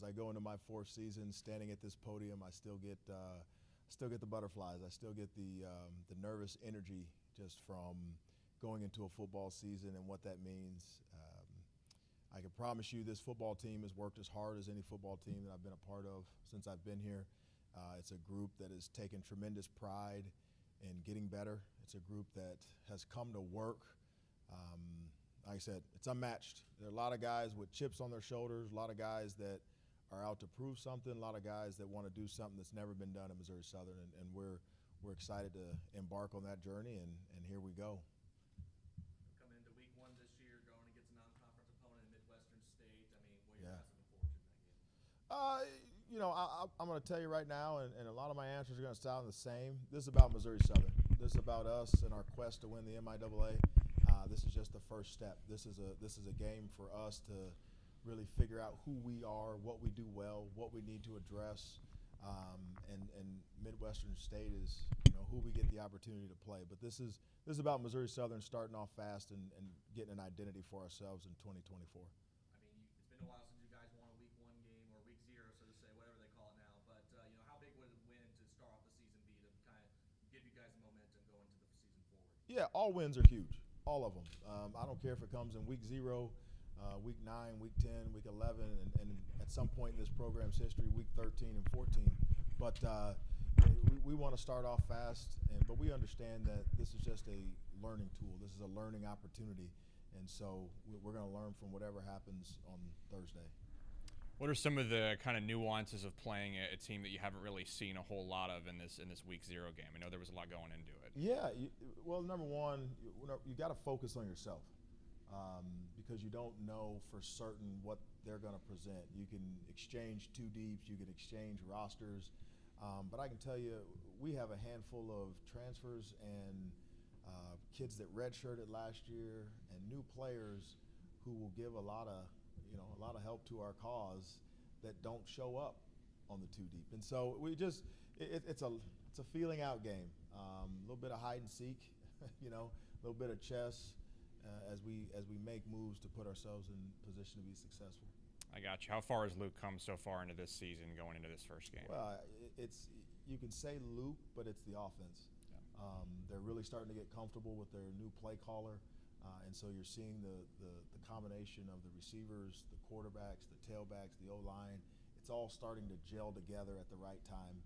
I go into my fourth season, standing at this podium, I still get the butterflies. I still get the nervous energy just from going into a football season and what that means. I can promise you this football team has worked as hard as any football team that I've been a part of since I've been here. It's a group that has taken tremendous pride in getting better. It's a group that has come to work. Like I said, it's unmatched. There are a lot of guys with chips on their shoulders, a lot of guys that are out to prove something, a lot of guys that want to do something that's never been done at Missouri Southern, and we're excited to embark on that journey, and here we go. Coming into week one this year, going against a non-conference opponent in Midwestern State. I mean, what are you Yeah. guys looking forward to in that game? I'm going to tell you right now, and a lot of my answers are going to sound the same. This is about Missouri Southern. This is about us and our quest to win the MIAA. This is just the first step. This is a game for us to really figure out who we are, what we do well, what we need to address, and Midwestern State is who we get the opportunity to play. But this is about Missouri Southern starting off fast and getting an identity for ourselves in 2024. I mean, it's been a while since you guys won a week one game or week zero, so to say, whatever they call it now. But how big would a win to start off the season be to kind of give you guys momentum going into the season forward? Yeah, all wins are huge. All of them. I don't care if it comes in week 0, week 9, week 10, week 11, and at some point in this program's history, week 13 and 14. But we want to start off fast, but we understand that this is just a learning tool. This is a learning opportunity, and so we're going to learn from whatever happens on Thursday. What are some of the kind of nuances of playing a team that you haven't really seen a whole lot of in this week 0 game? I know there was a lot going into it. Yeah, well, number one, you got to focus on yourself because you don't know for certain what they're going to present. You can exchange two deeps, you can exchange rosters, but I can tell you we have a handful of transfers and kids that redshirted last year and new players who will give a lot of help to our cause that don't show up on the two deep. And so we just it's a feeling out game. A little bit of hide and seek, a little bit of chess as we make moves to put ourselves in position to be successful. I got you. How far has Luke come so far into this season going into this first game? Well, you can say Luke, but it's the offense. Yeah. They're really starting to get comfortable with their new play caller. And so you're seeing the combination of the receivers, the quarterbacks, the tailbacks, the O-line. It's all starting to gel together at the right time.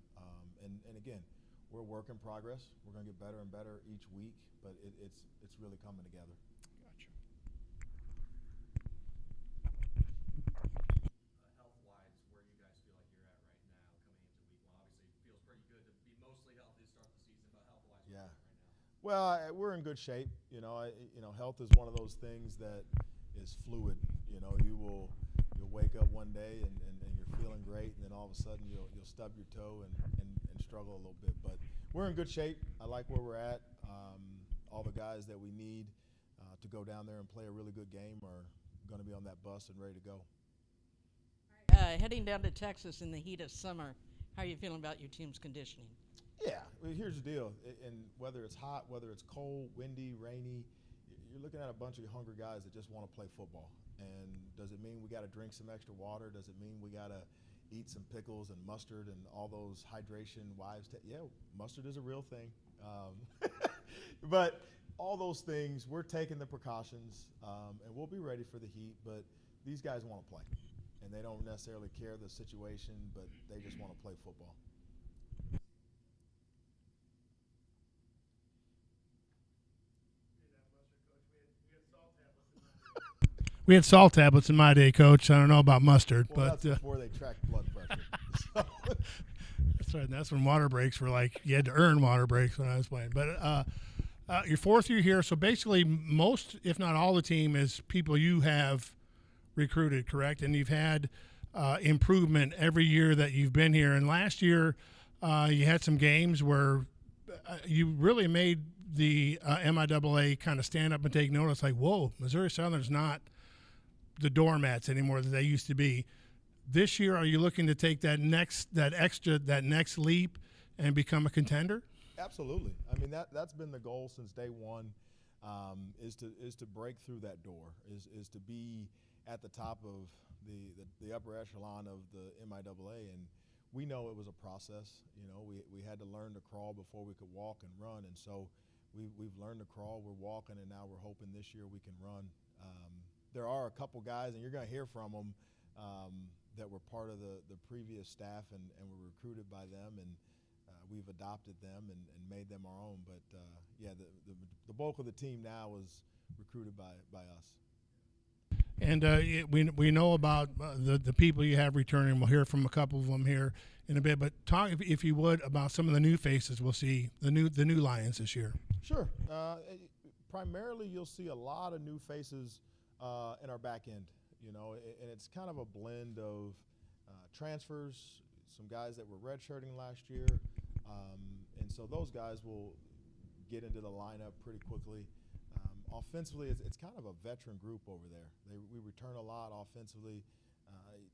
And again, we're a work in progress. We're going to get better and better each week, but it's really coming together. Gotcha. Health-wise, where you guys feel like you're at right now coming into week one? Obviously, it feels pretty good to be mostly healthy to start the season, but health-wise, where Yeah. are you at right now? Well, we're in good shape. Health is one of those things that is fluid. You'll wake up one day and you're feeling great, and then all of a sudden you'll stub your toe and struggle a little bit. But we're in good shape. I like where we're at. All the guys that we need to go down there and play a really good game are going to be on that bus and ready to go. Heading down to Texas in the heat of summer, how are you feeling about your team's conditioning? Yeah, well, here's the deal. And whether it's hot, whether it's cold, windy, rainy, you're looking at a bunch of hungry guys that just want to play football. And does it mean we got to drink some extra water? Does it mean we got to eat some pickles and mustard and all those hydration wives? Yeah, mustard is a real thing. But all those things, we're taking the precautions, and we'll be ready for the heat. But these guys want to play, and they don't necessarily care the situation, but they just want to play football. We had salt tablets in my day, Coach. I don't know about mustard, well, but that's before they tracked blood pressure. So. That's right. And that's when water breaks were like you had to earn water breaks when I was playing. But your fourth year here, so basically most, if not all, the team is people you have recruited, correct? And you've had improvement every year that you've been here. And last year, you had some games where you really made the MIAA kind of stand up and take notice. Like, whoa, Missouri Southern's not the doormats anymore that they used to be. This year, are you looking to take that next leap and become a contender? Absolutely. I mean, that's been the goal since day one, is to break through that door, is to be at the top of the upper echelon of the MIAA, and we know it was a process. You know, we had to learn to crawl before we could walk and run, and so we've learned to crawl. We're walking, and now we're hoping this year we can run. There are a couple guys, and you're going to hear from them, that were part of the previous staff and were recruited by them, and we've adopted them and made them our own. But yeah, the bulk of the team now is recruited by us. And we know about the people you have returning. We'll hear from a couple of them here in a bit. But talk, if you would, about some of the new faces we'll see, the new Lions this year. Sure. Primarily, you'll see a lot of new faces in our back end. You know, and it's kind of a blend of transfers, some guys that were redshirting last year, and so those guys will get into the lineup pretty quickly. Offensively, it's kind of a veteran group over there. We return a lot offensively.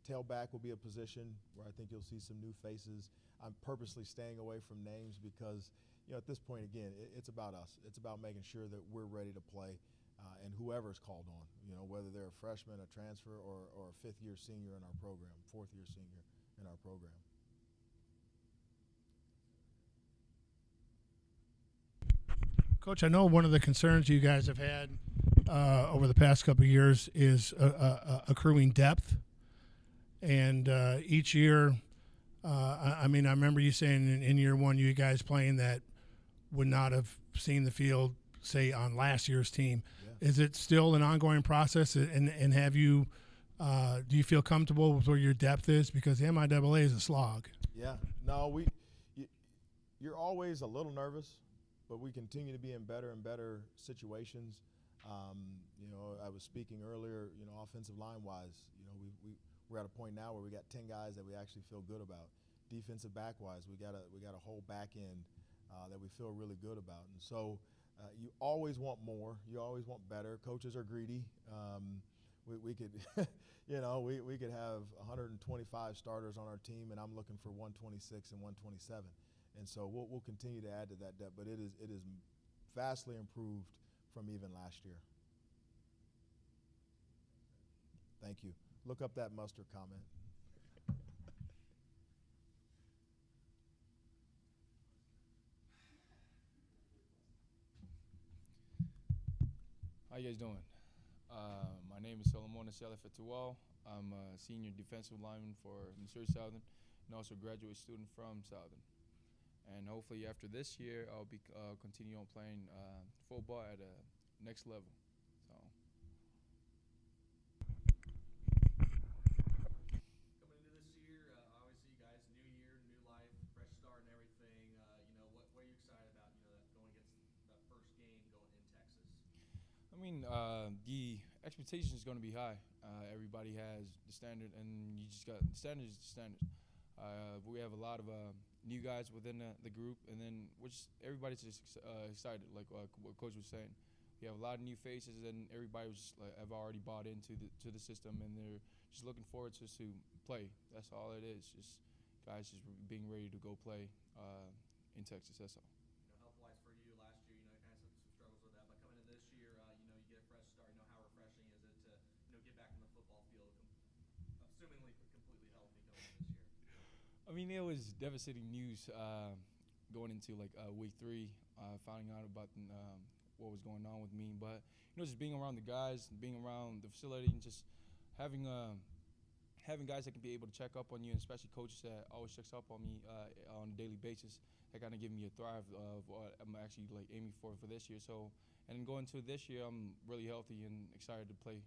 Tailback will be a position where I think you'll see some new faces. I'm purposely staying away from names because, you know, at this point, again, it's about us. It's about making sure that we're ready to play, and whoever's called on, you know, whether they're a freshman, a transfer, or a fifth-year senior in our program, fourth-year senior in our program. Coach, I know one of the concerns you guys have had over the past couple of years is accruing depth. And each year, I mean, I remember you saying in year one, you guys playing that would not have seen the field, say, on last year's team. Yeah. Is it still an ongoing process? And have you, do you feel comfortable with where your depth is? Because the MIAA is a slog. Yeah. No, you're always a little nervous, but we continue to be in better and better situations. You know, I was speaking earlier, you know, offensive line-wise, you know, we're at a point now where we got 10 guys that we actually feel good about. Defensive back-wise, we got a whole back end that we feel really good about. And so you always want more. You always want better. Coaches are greedy. We could, you know, we could have 125 starters on our team, and I'm looking for 126 and 127. And so we'll continue to add to that depth, but it is vastly improved from even last year. Thank you. Look up that mustard comment. How you guys doing? My name is Solomon Salafatual. I'm a senior defensive lineman for Missouri Southern and also a graduate student from Southern. And hopefully after this year, I'll be continue on playing football at a next level. So. Coming into this year, obviously, you guys, new year, new life, fresh start, and everything. You know, what are you excited about? You know, that going against that first game going in Texas. I mean, the expectation is going to be high. Everybody has the standard, and you just got the standard is the standard. We have a lot of new guys within the group, and then everybody's just excited, like what Coach was saying. We have a lot of new faces, and everybody was just, have already bought into the system, and they're just looking forward to play. That's all it is. Just guys just being ready to go play in Texas. That's all. You know, health-wise for you last year, you know, kind of some struggles with that, but coming into this year, you know, you get a fresh start. You know, how refreshing is it to, you know, get back in the football field, assumingly completely healthy coming in this year? I mean, it was devastating news going into like week 3, finding out about what was going on with me. But you know, just being around the guys, being around the facility, and just having guys that can be able to check up on you, and especially coaches that always checks up on me on a daily basis, that kind of give me a thrive of what I'm actually like aiming for this year. So, and then going to this year, I'm really healthy and excited to play.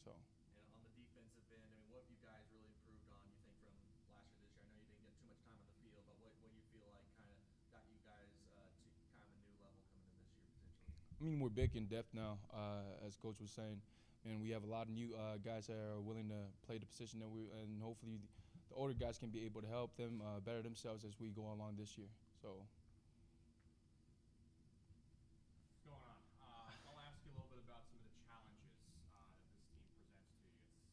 So. And on the defensive end, I mean, what have you guys really improved on, you think, from last year to this year? I know you didn't get too much time on the field, but what do you feel like kind of got you guys to kind of a new level coming in this year potentially? I mean, we're big in depth now, as Coach was saying, and we have a lot of new guys that are willing to play the position and hopefully the older guys can be able to help them better themselves as we go along this year. So. What's going on? I'll ask you a little bit about some of the challenges that this team presents to you.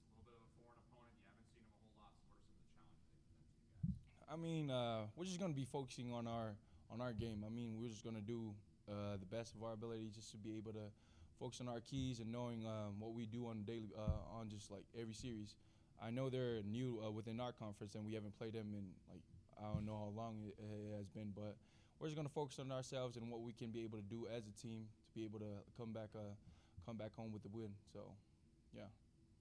It's a little bit of a foreign opponent. You haven't seen them a whole lot. So what are some of the challenges they present to you guys? I mean, we're just going to be focusing on our game. I mean, we're just going to do the best of our ability just to be able to focus on our keys and knowing what we do on daily on just like every series. I know they're new within our conference, and we haven't played them in like I don't know how long it has been, but we're just gonna focus on ourselves and what we can be able to do as a team to be able to come back home with the win. So, yeah.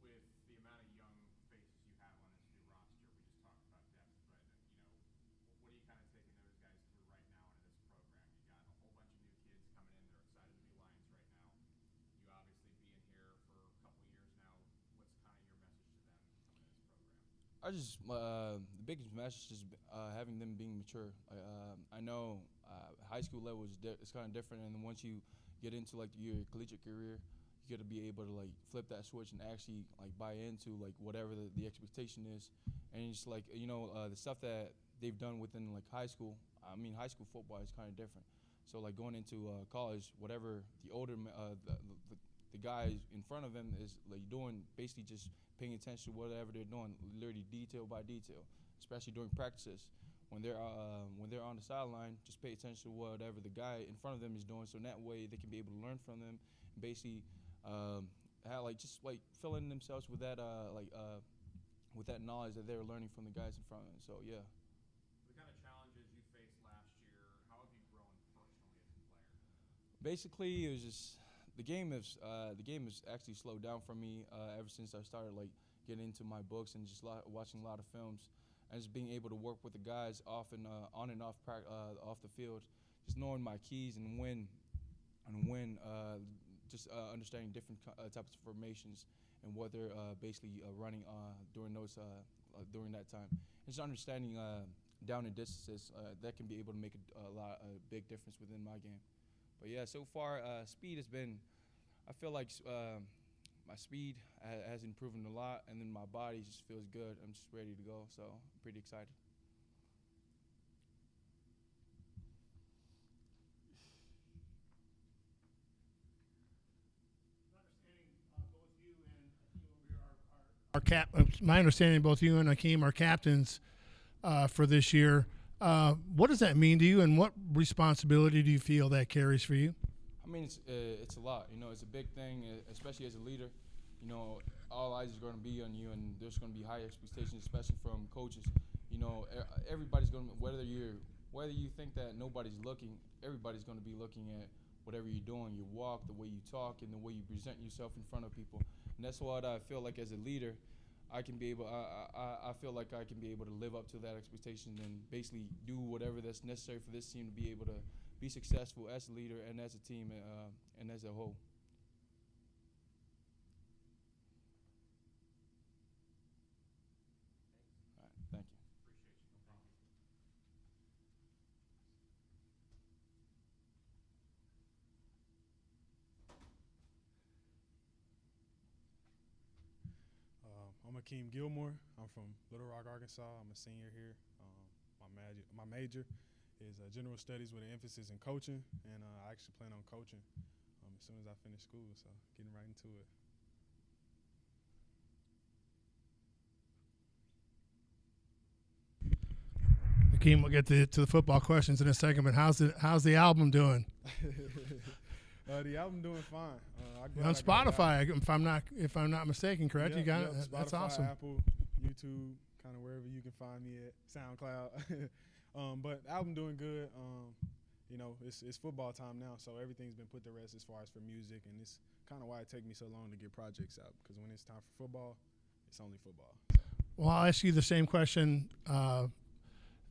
With the amount of young faces you have on this new roster, we just talked about depth, but what are you kind of taking those guys through right now into this program? You got a whole bunch of new kids coming in; they're excited to be Lions right now. You obviously being here for a couple years now. What's kind of your message to them coming in this program? I just the biggest message is having them being mature. I know high school level is kind of different, and then once you get into like your collegiate career, you got to be able to like flip that switch and actually like buy into like whatever the expectation is, and it's like the stuff that they've done within like high school. I mean, high school football is kind of different. So like going into college, whatever the older the guys in front of them is like doing, basically just paying attention to whatever they're doing, literally detail by detail, especially during practices. When they're on the sideline, just pay attention to whatever the guy in front of them is doing, so in that way they can be able to learn from them, and basically just filling themselves with that with that knowledge that they're learning from the guys in front of them. So yeah. The kind of challenges you faced last year, how have you grown personally as a player? Basically, it was just the game has actually slowed down for me ever since I started like getting into my books and just watching a lot of films, and just being able to work with the guys off and on and off off the field, just knowing my keys and when just understanding different types of formations and what they're basically running during that time. And just understanding down and distances that can be able to make a big difference within my game. But yeah, so far speed has been. I feel like my speed has improved a lot, and then my body just feels good. I'm just ready to go, so I'm pretty excited. My understanding, both you and Akeem are captains for this year. What does that mean to you, and what responsibility do you feel that carries for you? I mean, it's a lot. It's a big thing, especially as a leader. All eyes are going to be on you, and there's going to be high expectations, especially from coaches. Everybody's going to, whether you think that nobody's looking, everybody's going to be looking at whatever you're doing, your walk, the way you talk, and the way you present yourself in front of people. And that's what I feel like as a leader. I feel like I can be able to live up to that expectation and basically do whatever that's necessary for this team to be able to be successful as a leader and as a team and as a whole. All right, thank you. Appreciate you. No problem. I'm Akeem Gilmore. I'm from Little Rock, Arkansas. I'm a senior here. My major is general studies with an emphasis in coaching, and I actually plan on coaching as soon as I finish school, so getting right into it. Akeem, we'll get to the football questions in a second, but how's the album doing? The album doing fine. On Spotify, if I'm not mistaken, correct? Yep, you got yep, it. Spotify, That's awesome. Apple, YouTube, kind of wherever you can find me at, SoundCloud. But album doing good. It's football time now, so everything's been put to rest as far as for music, and it's kind of why it takes me so long to get projects out, because when it's time for football, it's only football. Well, I'll ask you the same question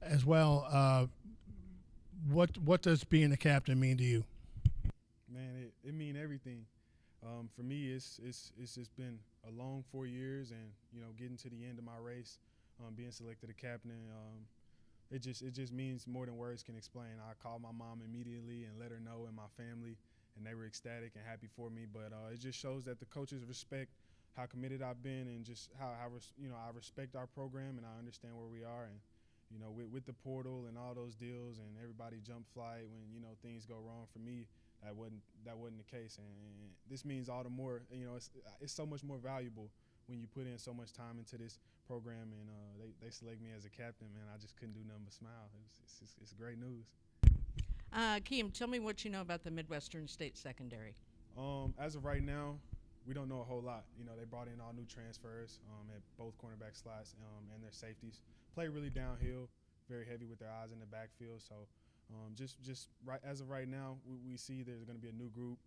as well. What does being a captain mean to you? Man, it mean everything. For me, it's just been a long 4 years, and getting to the end of my race, being selected a captain. It just means more than words can explain. I called my mom immediately and let her know, and my family, and they were ecstatic and happy for me. But it just shows that the coaches respect how committed I've been, and just how I respect our program, and I understand where we are. And with the portal and all those deals, and everybody jump flight when things go wrong, for me, that wasn't the case. And this means all the more. It's so much more valuable when you put in so much time into this program, and they select me as a captain. Man, I just couldn't do nothing but smile. It's great news. Keem, tell me what you know about the Midwestern State Secondary. As of right now, we don't know a whole lot. You know, they brought in all new transfers at both cornerback slots and their safeties. Play really downhill, very heavy with their eyes in the backfield. So just right as of right now, we see there's going to be a new group.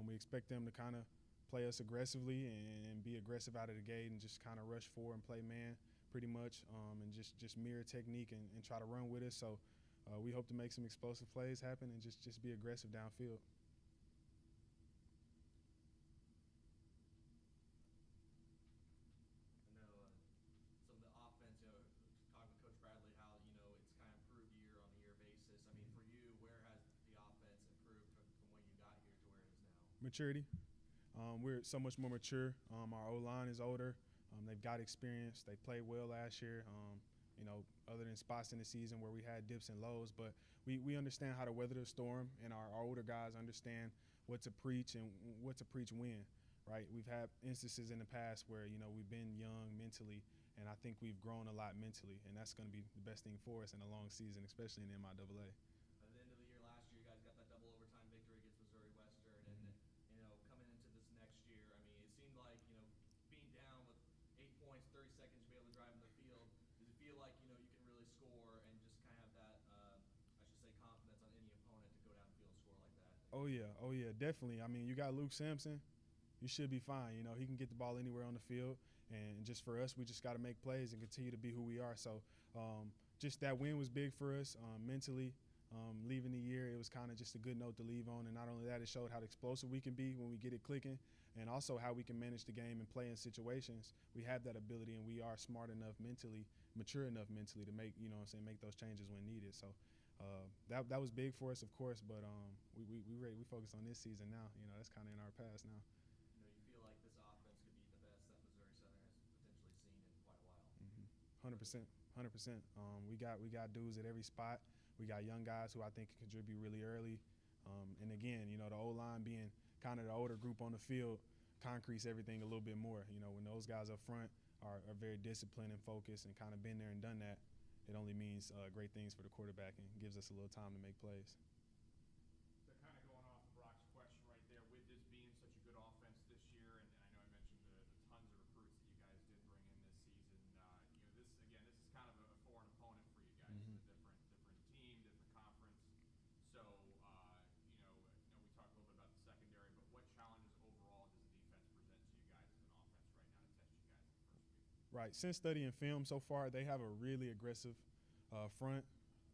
We expect them to kind of play us aggressively and be aggressive out of the gate and just kind of rush forward and play man pretty much and just mirror technique and try to run with us. So we hope to make some explosive plays happen and just be aggressive downfield. I know some of the offense, talking with Coach Bradley, how, it's kind of improved year on a year basis. I mean, for you, where has the offense improved from when you got here to where it is now? Maturity. We're so much more mature. Our O-line is older. They've got experience. They played well last year. Other than spots in the season where we had dips and lows, but we understand how to weather the storm, and our older guys understand what to preach and what to preach when, right? We've had instances in the past where, we've been young mentally, and I think we've grown a lot mentally, and that's going to be the best thing for us in a long season, especially in the MIAA. At the end of the year last year, you guys got that double overtime victory against Missouri Western, and coming into this next year, I mean, it seemed like being down with 8 points, 30 seconds to be able to drive in the field. Does it feel like you can really score and just kind of have that, I should say, confidence on any opponent to go downfield and score like that? Oh yeah, definitely. I mean, you got Luke Sampson. You should be fine. He can get the ball anywhere on the field, and just for us, we just got to make plays and continue to be who we are. So, just that win was big for us mentally. Leaving the year, it was kind of just a good note to leave on, and not only that, it showed how explosive we can be when we get it clicking, and also how we can manage the game and play in situations. We have that ability, and we are smart enough mentally, mature enough mentally to make make those changes when needed. So. That was big for us, of course, but we focus on this season now. That's kind of in our past now. You feel like this offense could be the best that Missouri Southern has potentially seen in quite a while. 100%. We got dudes at every spot. We got young guys who I think can contribute really early. And again, the O-line being kind of the older group on the field concretes everything a little bit more. When those guys up front are very disciplined and focused and kind of been there and done that, it only means great things for the quarterback and gives us a little time to make plays. So kind of going off of Brock's question right there, with this being such a good offense this year, and I know I mentioned the tons of recruits that you guys did bring in this season. This is kind of a foreign opponent for you guys. Mm-hmm. It's a different team, different conference. So, we talked a little bit about the secondary, but what challenges overall does the defense present to you guys as an offense right now to test you guys in the first week? Right. Since studying film so far, they have a really aggressive front.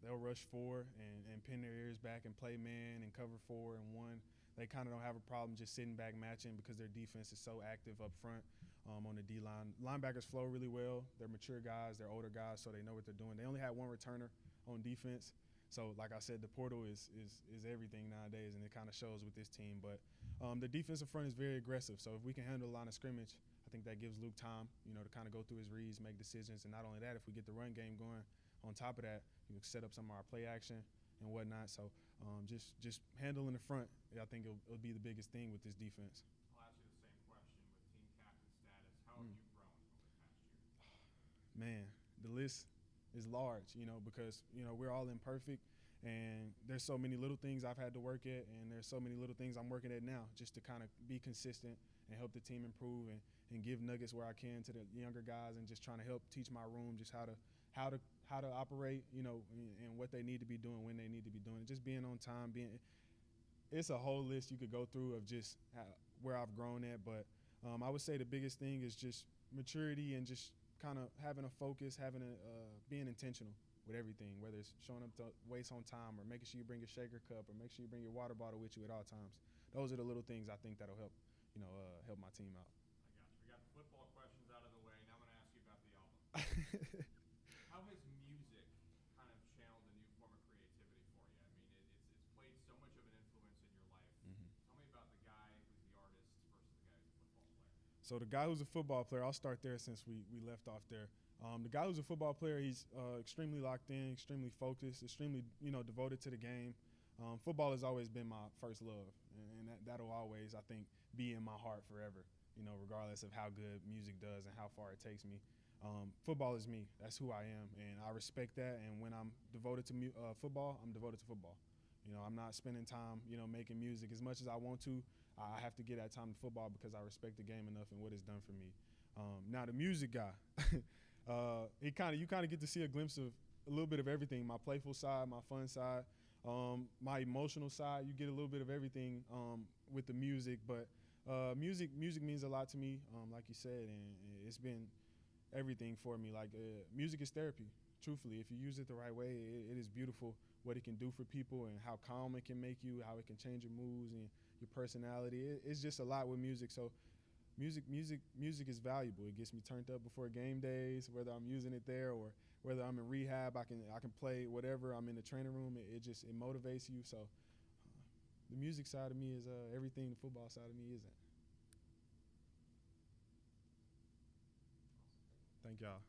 They'll rush four and pin their ears back and play man and cover 4 and 1. They kind of don't have a problem just sitting back matching because their defense is so active up front on the D-line. Linebackers flow really well. They're mature guys. They're older guys, so they know what they're doing. They only had one returner on defense. So, like I said, the portal is everything nowadays, and it kind of shows with this team. But the defensive front is very aggressive. So if we can handle the line of scrimmage, I think that gives Luke time, to kind of go through his reads, make decisions. And not only that, if we get the run game going on top of that, set up some of our play action and whatnot. So just handling the front, I think it'll be the biggest thing with this defense. I'll ask you the same question with team captain status. How have you grown over the past year? Man, the list is large, because, we're all imperfect, and there's so many little things I've had to work at, and there's so many little things I'm working at now just to kind of be consistent and help the team improve and give nuggets where I can to the younger guys, and just trying to help teach my room just how to operate, and what they need to be doing, when they need to be doing it. Just being on time, it's a whole list you could go through of just where I've grown at. But I would say the biggest thing is just maturity and just kind of having a focus, being intentional with everything, whether it's showing up to waste on time or making sure you bring your shaker cup or make sure you bring your water bottle with you at all times. Those are the little things I think that'll help, help my team out. I got you. We got the football questions out of the way. Now I'm going to ask you about the album. How has music kind of channeled a new form of creativity for you? I mean, it's played so much of an influence in your life. Mm-hmm. Tell me about the guy who's the artist versus the guy who's a football player. So the guy who's a football player, I'll start there since we left off there. The guy who's a football player, he's extremely locked in, extremely focused, extremely devoted to the game. Football has always been my first love, and that'll always, I think, be in my heart forever. Regardless of how good music does and how far it takes me. Football is me. That's who I am, and I respect that. And when I'm devoted to football, I'm devoted to football. I'm not spending time, making music as much as I want to. I have to get that time to football because I respect the game enough and what it's done for me. Now the music guy, you kind of get to see a glimpse of a little bit of everything. My playful side, my fun side, my emotional side. You get a little bit of everything with the music, but music means a lot to me, like you said, and it's been everything for me. Like music is therapy. Truthfully, if you use it the right way, it is beautiful what it can do for people and how calm it can make you, how it can change your moods and your personality. It's just a lot with music. So music is valuable. It gets me turned up before game days, whether I'm using it there or whether I'm in rehab. I can play whatever. I'm in the training room. It motivates you. So the music side of me is everything the football side of me isn't. Thank y'all.